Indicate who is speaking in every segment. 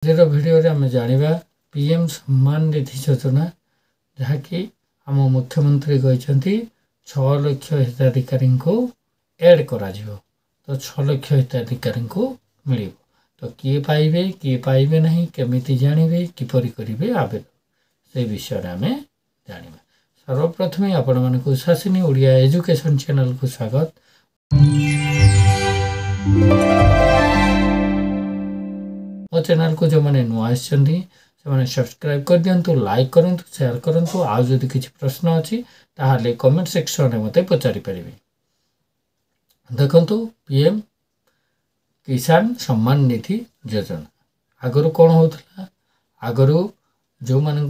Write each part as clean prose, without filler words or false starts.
Speaker 1: ଆଜିର ଭିଡ଼ିଓରେ ଆମେ ଜାଣିବା PM ସମ୍ମାନ ନିଧି ଯୋଜନା, ଯାହାକି ଆମ ମୁଖ୍ୟମନ୍ତ୍ରୀ କହିଛନ୍ତି 6 ଲକ୍ଷ ହିତାଧିକାରୀଙ୍କୁ ଏଡ୍ କରାଯିବ। ତ 6 ଲକ୍ଷ ହିତାଧିକାରୀଙ୍କୁ ମିଳିବ। ତ କିଏ ପାଇବେ କିଏ ପାଇବେ ନାହିଁ, କେମିତି ଜାଣିବେ, କିପରି କରିବେ ଆବେଦନ, ସେ ବିଷୟରେ ଆମେ ଜାଣିବା। ସର୍ବପ୍ରଥମେ ଆପଣମାନଙ୍କୁ ଶାସିନୀ ଓଡ଼ିଆ ଏଜୁକେସନ୍ ଚ୍ୟାନେଲକୁ ସ୍ୱାଗତ। ମୋ ଚ୍ୟାନେଲକୁ ଯେଉଁମାନେ ନୂଆ ଆସିଛନ୍ତି ସେମାନେ ସବସ୍କ୍ରାଇବ୍ କରିଦିଅନ୍ତୁ, ଲାଇକ୍ କରନ୍ତୁ, ସେୟାର କରନ୍ତୁ। ଆଉ ଯଦି କିଛି ପ୍ରଶ୍ନ ଅଛି ତାହେଲେ କମେଣ୍ଟ ସେକ୍ସନରେ ମୋତେ ପଚାରିପାରିବେ। ଦେଖନ୍ତୁ, PM କିଷାନ ସମ୍ମାନ ନିଧି ଯୋଜନା ଆଗରୁ କ'ଣ ହେଉଥିଲା? ଆଗରୁ ଯେଉଁମାନେ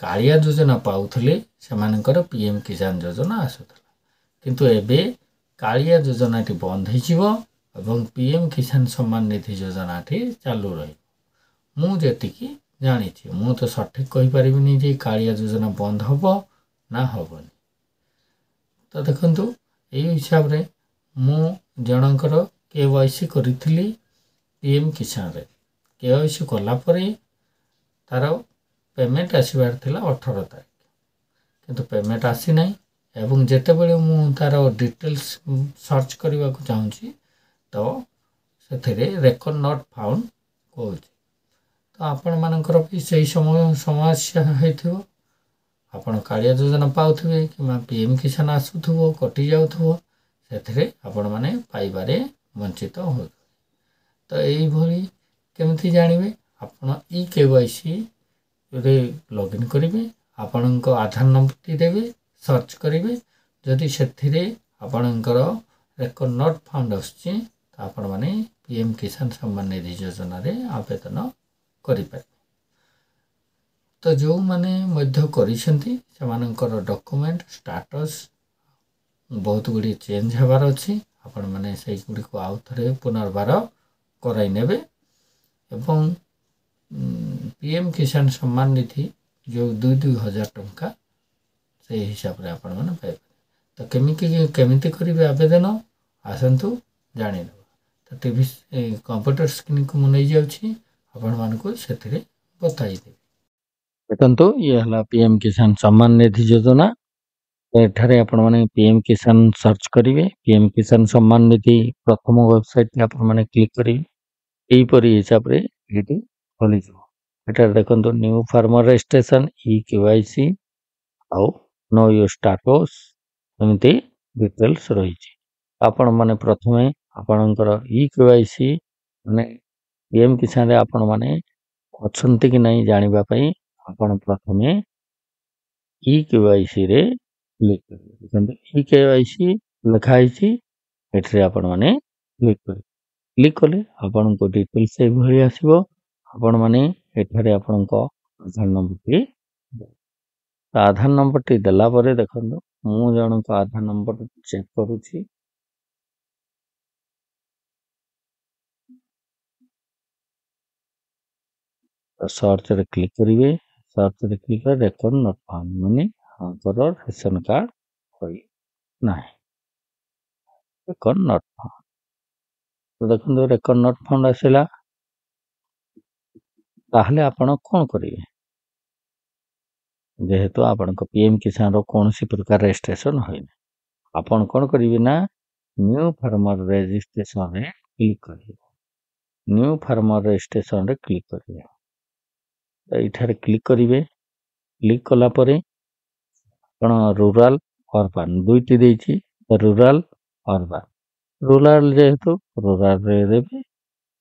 Speaker 1: କାଳିଆ ଯୋଜନା ପାଉଥିଲେ ସେମାନଙ୍କର PM କିଷାନ ଯୋଜନା ଆସୁଥିଲା। କିନ୍ତୁ ଏବେ କାଳିଆ ଯୋଜନାଟି ବନ୍ଦ ହୋଇଯିବ ଏବଂ PM କିଷାନ ସମ୍ମାନ ନିଧି ଯୋଜନାଟି ଚାଲୁ ରହିବ। ମୁଁ ଯେତିକି ଜାଣିଛି, ମୁଁ ତ ସଠିକ୍ କହିପାରିବିନି ଯେ କାଳିଆ ଯୋଜନା ବନ୍ଦ ହେବ ନା ହେବନି। ତ ଦେଖନ୍ତୁ, ଏଇ ହିସାବରେ ମୁଁ ଜଣଙ୍କର KYC କରିଥିଲି PM କିଷାନରେ। KYC କଲା ପରେ ତା'ର ପେମେଣ୍ଟ ଆସିବାର ଥିଲା 18 ତାରିଖ, କିନ୍ତୁ ପେମେଣ୍ଟ ଆସିନାହିଁ। ଏବଂ ଯେତେବେଳେ ମୁଁ ତା'ର ଡିଟେଲ୍ସ ସର୍ଚ୍ଚ କରିବାକୁ ଚାହୁଁଛି ତ ସେଥିରେ ରେକର୍ଡ ନଟ୍ ଫାଉଣ୍ଡ କହୁଛି। ତ ଆପଣମାନଙ୍କର ବି ସେହି ସମସ୍ୟା ହୋଇଥିବ। ଆପଣ କାଳିଆ ଯୋଜନା ପାଉଥିବେ କିମ୍ବା PM କିଷାନ ଆସୁଥିବ, କଟିଯାଉଥିବ, ସେଥିରେ ଆପଣମାନେ ପାଇବାରେ ବଞ୍ଚିତ ହେଉଥିବେ। ତ ଏଇଭଳି କେମିତି ଜାଣିବେ? ଆପଣ KYCରେ ଲଗ୍ଇନ୍ କରିବେ, ଆପଣଙ୍କ ଆଧାର ନମ୍ବରଟି ଦେବେ, ସର୍ଚ୍ଚ କରିବେ। ଯଦି ସେଥିରେ ଆପଣଙ୍କର ରେକର୍ଡ ନଟ୍ ଫାଉଣ୍ଡ ଆସୁଛି ତ ଆପଣମାନେ PM କିଷାନ ସମ୍ମାନ ନିଧି ଯୋଜନାରେ ଆବେଦନ କରିପାରିବେ। ତ ଯେଉଁମାନେ ମଧ୍ୟ କରିଛନ୍ତି ସେମାନଙ୍କର ଡକୁମେଣ୍ଟ ଷ୍ଟାଟସ୍ ବହୁତ ଗୁଡ଼ିଏ ଚେଞ୍ଜ ହେବାର ଅଛି। ଆପଣମାନେ ସେଇଗୁଡ଼ିକୁ ଆଉ ଥରେ ପୁନର୍ବାର କରାଇ ନେବେ ଏବଂ PM କିଷାନ ସମ୍ମାନ ନିଧି ଯେଉଁ 2,000 ଟଙ୍କା ସେଇ ହିସାବରେ ଆପଣମାନେ ପାଇପାରିବେ। ତ କେମିତି କରିବେ ଆବେଦନ, ଆସନ୍ତୁ ଜାଣିନେବା। ତ ଟିଭି କମ୍ପ୍ୟୁଟର ସ୍କ୍ରିନ୍କୁ ମୁଁ ନେଇଯାଉଛି, ଆପଣମାନଙ୍କୁ ସେଥିରେ ବତାଇଦେବି। ଦେଖନ୍ତୁ, ଇଏ ହେଲା PM କିଷାନ ସମ୍ମାନ ନିଧି ଯୋଜନା। ଏଠାରେ ଆପଣମାନେ PM କିଷାନ ସର୍ଚ୍ଚ କରିବେ। PM କିଷାନ ସମ୍ମାନ ନିଧି ପ୍ରଥମ ୱେବସାଇଟ୍ରେ ଆପଣମାନେ କ୍ଲିକ୍ କରିବେ। ଏହିପରି ହିସାବରେ ଏଠି ଖୋଲିଯିବ। ଏଠାରେ ଦେଖନ୍ତୁ ନ୍ୟୁ ଫାର୍ମର ରେଜିଷ୍ଟ୍ରେସନ୍, KYC ଆଉ ନୋ ୟୋର ଷ୍ଟାଟସ୍, ଏମିତି ଡିଟେଲ୍ସ ରହିଛି। ଆପଣମାନେ ପ୍ରଥମେ ଆପଣଙ୍କର KYC ମାନେ PM କିଷାନରେ ଆପଣମାନେ ଅଛନ୍ତି କି ନାହିଁ ଜାଣିବା ପାଇଁ ଆପଣ ପ୍ରଥମେ KYCରେ କ୍ଲିକ୍ କରିବେ। ଦେଖନ୍ତୁ KYC ଲେଖା ହେଇଛି, ଏଥିରେ ଆପଣମାନେ କ୍ଲିକ୍ କରିବେ। କ୍ଲିକ୍ କଲେ ଆପଣଙ୍କ ଡିଟେଲ୍ସ ଏଇଭଳି ଆସିବ। ଆପଣମାନେ ଏଠାରେ ଆପଣଙ୍କ ଆଧାର ନମ୍ବରଟି ଦେବେ। ଆଧାର ନମ୍ବରଟି ଦେଲା ପରେ ଦେଖନ୍ତୁ, ମୁଁ ଜଣଙ୍କ ଆଧାର ନମ୍ବର ଚେକ୍ କରୁଛି। ସର୍ଚ୍ଚରେ କ୍ଲିକ୍ କରିବେ। ସର୍ଚ୍ଚରେ କ୍ଲିକ୍ କରି ରେକର୍ଡ ନଟ୍ ଫାଉଣ୍ଡ, ମାନେ ଆପଣଙ୍କର ରେସନ କାର୍ଡ଼ ହୋଇନାହିଁ, ରେକର୍ଡ ନଟ୍ ଫାଉଣ୍ଡ। ତ ଦେଖନ୍ତୁ ରେକର୍ଡ ନଟ୍ ଫାଉଣ୍ଡ ଆସିଲା। ତାହେଲେ ଆପଣ କ'ଣ କରିବେ? ଯେହେତୁ ଆପଣଙ୍କ PM କିଷାନର କୌଣସି ପ୍ରକାର ରେଜିଷ୍ଟ୍ରେସନ ହୋଇନି, ଆପଣ କ'ଣ କରିବେ ନା ନ୍ୟୁ ଫାର୍ମର ରେଜିଷ୍ଟ୍ରେସନରେ କ୍ଲିକ୍ କରିବେ। ନ୍ୟୁ ଫାର୍ମର ରେଜିଷ୍ଟ୍ରେସନରେ କ୍ଲିକ୍ କରିବେ। ଏଇଠାରେ କ୍ଲିକ୍ କରିବେ। କ୍ଲିକ୍ କଲା ପରେ ଆପଣ ରୁରାଲ ଅର୍ବାନ ଦୁଇଟି ଦେଇଛି, ରୁରାଲ ଅର୍ବାନ। ରୁରାଲ ଯେହେତୁ ରୁରାଲରେ ଦେବେ।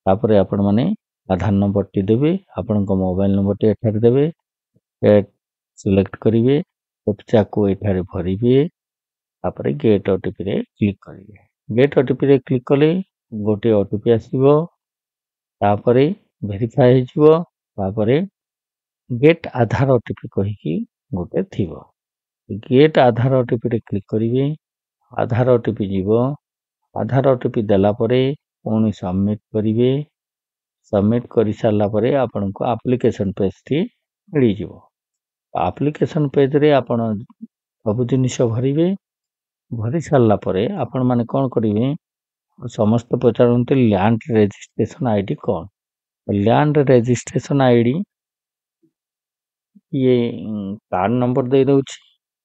Speaker 1: ତାପରେ ଆପଣମାନେ ଆଧାର ନମ୍ବରଟି ଦେବେ, ଆପଣଙ୍କ ମୋବାଇଲ ନମ୍ବରଟି ଏଠାରେ ଦେବେ, ସିଲେକ୍ଟ କରିବେ, କ୍ୟାପ୍ଚାକୁ ଏଠାରେ ଭରିବେ। ତାପରେ ଗେଟ୍ OTPରେ କ୍ଲିକ୍ କରିବେ। ଗେଟ୍ OTPରେ କ୍ଲିକ୍ କଲେ ଗୋଟିଏ OTP ଆସିବ, ତାପରେ ଭେରିଫାଏ ହେଇଯିବ। ତାପରେ ଗେଟ୍ ଆଧାର OTP କହିକି ଗୋଟେ ଥିବ, ଗେଟ୍ ଆଧାର OTPରେ କ୍ଲିକ୍ କରିବେ। ଆଧାର OTP ଯିବ। ଆଧାର OTP ଦେଲା ପରେ ପୁଣି ସବମିଟ୍ କରିବେ। ସବମିଟ୍ କରିସାରିଲା ପରେ ଆପଣଙ୍କୁ ଆପ୍ଲିକେସନ୍ ପେଜ୍ଟି ମିଳିଯିବ। ଆପ୍ଲିକେସନ୍ ପେଜ୍ରେ ଆପଣ ସବୁ ଜିନିଷ ଭରିବେ। ଭରି ସାରିଲା ପରେ ଆପଣମାନେ କ'ଣ କରିବେ? ସମସ୍ତେ ପଚାରନ୍ତି ଲ୍ୟାଣ୍ଡ ରେଜିଷ୍ଟ୍ରେସନ୍ ID କ'ଣ? ତ लैंड रजिस्ट्रेशन आईडी ये कार्ड नंबर दे दउछि,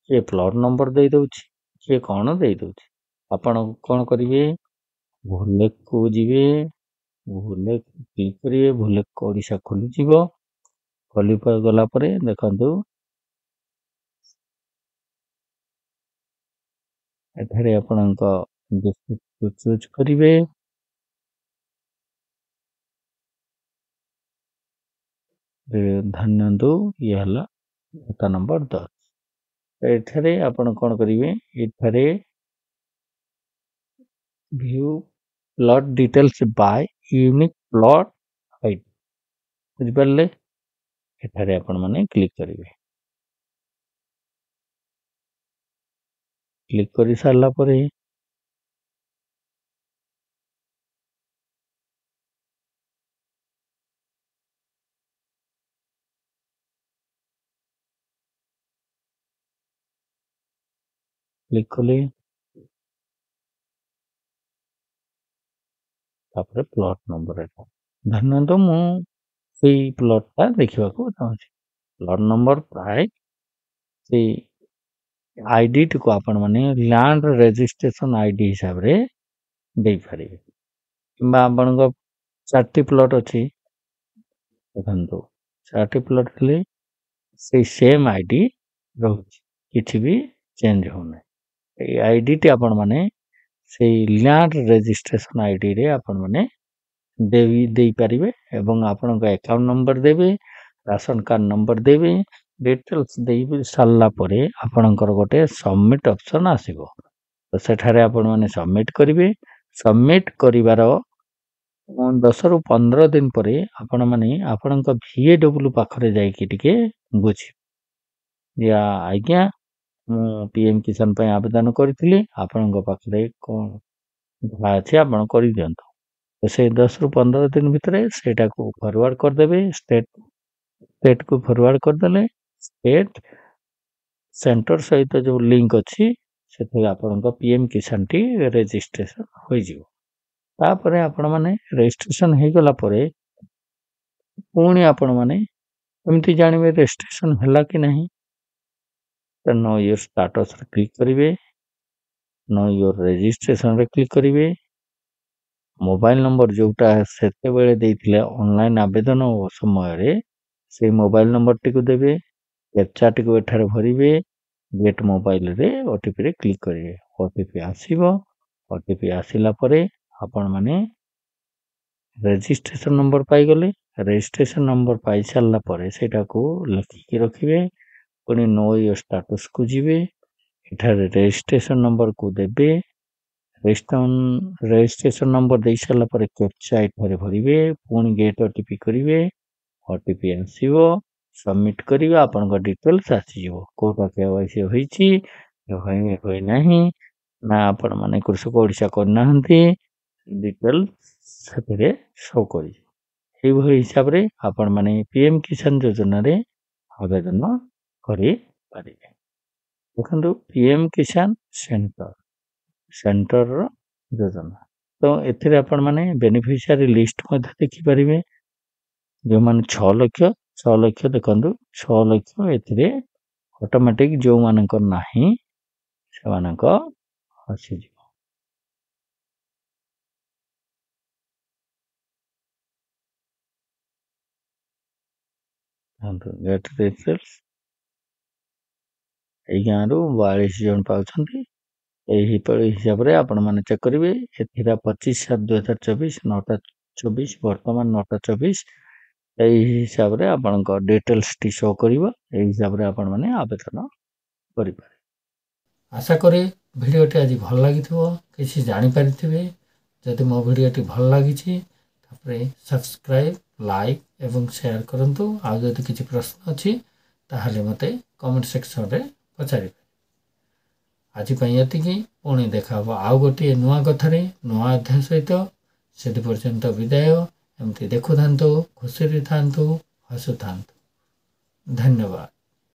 Speaker 1: ये प्लॉट नंबर दे दउछि, ये कौन दे दउछि। आपण कौन करिवे भूलेख को जिवे, भूलेख क्लिक करिवे, भूलेख ओडिशा खोली जीवो। खोली पर गला परे देखंतु एठारे आपणक डिस्ट्रिक्ट को चूज करिवे। धन्यवाद ये हला खाता नंबर 10। एठारे आपण कौन करिवे एठारे view plot details by unique plot ID बुझिपारे। एठारे आपण माने क्लिक करिवे। क्लिक करि सारला परे क्लिक कले तापर प्लॉट नंबर एटा धन्यवाद मु सेई प्लॉट ता देखिबा को चाहूची। प्लॉट नंबर प्राय से आईडी को आपण माने लैंड रजिस्ट्रेशन आईडी हिसाब रे दे पारिबे किबा आपण को 4टी प्लॉट अछि देखंतु 4टी प्लॉट ले से सेम आईडी रहउची किछि भी चेंज होने। ए आईडी टी आपण माने से लैंड रजिस्ट्रेशन आईडी रे आपण माने दे पारिबे एवं आपण को अकाउंट नंबर देबे, राशन कार्ड नंबर देबे, डिटेल्स देबे सारला परे आपणकर गोटे सबमिट ऑप्शन आसीबो। तो सेठारे आपण माने सबमिट करिवे। सबमिट करिवार 10 रु 15 दिन परे आपण माने आपणक VAW पाखरे जाई कि टिके बुझी या आज्ञा मु पीएम किसान पय आवेदन करथिली आपणक पाखरे कोन भा अछि आपण करि दियंतो। तो से 10 रु 15 दिन भितरे सेटा को फॉरवर्ड कर देबे। स्टेट को फॉरवर्ड कर देले स्टेट सेंटर सहित जो लिंक अछि से आपणक पीएम किसान टी रजिस्ट्रेशन होई जिवो। तापरे आपण माने रजिस्ट्रेशन हे गला परे पुणी आपण माने एमती जानिबे रजिस्ट्रेशन हला कि नहीं। तो नो योर स्टेटस रे क्लिक करिवे, नो योर रजिस्ट्रेशन रे क्लिक करिवे। मोबाइल नंबर जोटा सेते बेले देइथिले ऑनलाइन आवेदन समय रे से मोबाइल नंबर टी को देबे। कैप्चा टी को एठारे भरिवे। गेट मोबाइल रे ओटीपी रे क्लिक करिवे। ओटीपी आसीबो। ओटीपी आसिला परे आपण माने रजिस्ट्रेशन नंबर पाई गले। रजिस्ट्रेशन नंबर पाई सारला परे सेटा को लिखि रखिवे। पुनी नो योर स्टेटस को जिवे। एठारे रजिस्ट्रेशन नंबर को देबे। रजिस्ट्रेशन नंबर दे सारला परे कैप्चा एठारे भरिवे। पुनी गेट ओटीपी करिवे। ओटीपी आसीबो। सबमिट करिवे। आपन को डिटेल्स आसी जिवो कोटा केवाईसी होईची होई नाही ना आपण माने कृषक ओडिशा करना हंती डिटेल्स सेपरे शो करी। एई भली हिसाब रे आपण माने पीएम किसान योजना रे आवेदन करि पारिबे। देखंतु पीएम किसान सेंटर योजना तो एथिरे आपण माने बेनिफिशियरी लिस्ट मध्ये देखि पारिबे। जो मान 6 लाख देखंतु 6 लाख एथिरे ऑटोमेटिक जो मानकर नाही से मानक आसी जी। गेट डिटेल्स ए गाँव 42 जन पाउछंती। एही पळी हिसाब रे आपण माने चेक करिवे। एथिरा 25/7/2024 9टा 24 वर्तमान 9टा 24 एही हिसाब रे आपनक डिटेल्स टी शो करिवो। एही हिसाब रे आपण माने आवेदन करि पारे। आशा करी भिडियोटी आज भल लागिथिबो किछि जानि परिथिबे। जदि मो भिडियोटी भल लागिछि तापरे सब्सक्राइब लाइक एवं शेयर करंतु। आ जदि किछि प्रश्न अछि ताहाले मते कमेंट सेक्शन रे पचारिबे। आज पई एतिकी पुणी देखाबो आउ गोटे नुआ कथारे नुआ अध्याय सहित। सेति पर्यंत विदाय। एमती देखु थांतु खुशी रे थांतु हसु थांतु। धन्यवाद।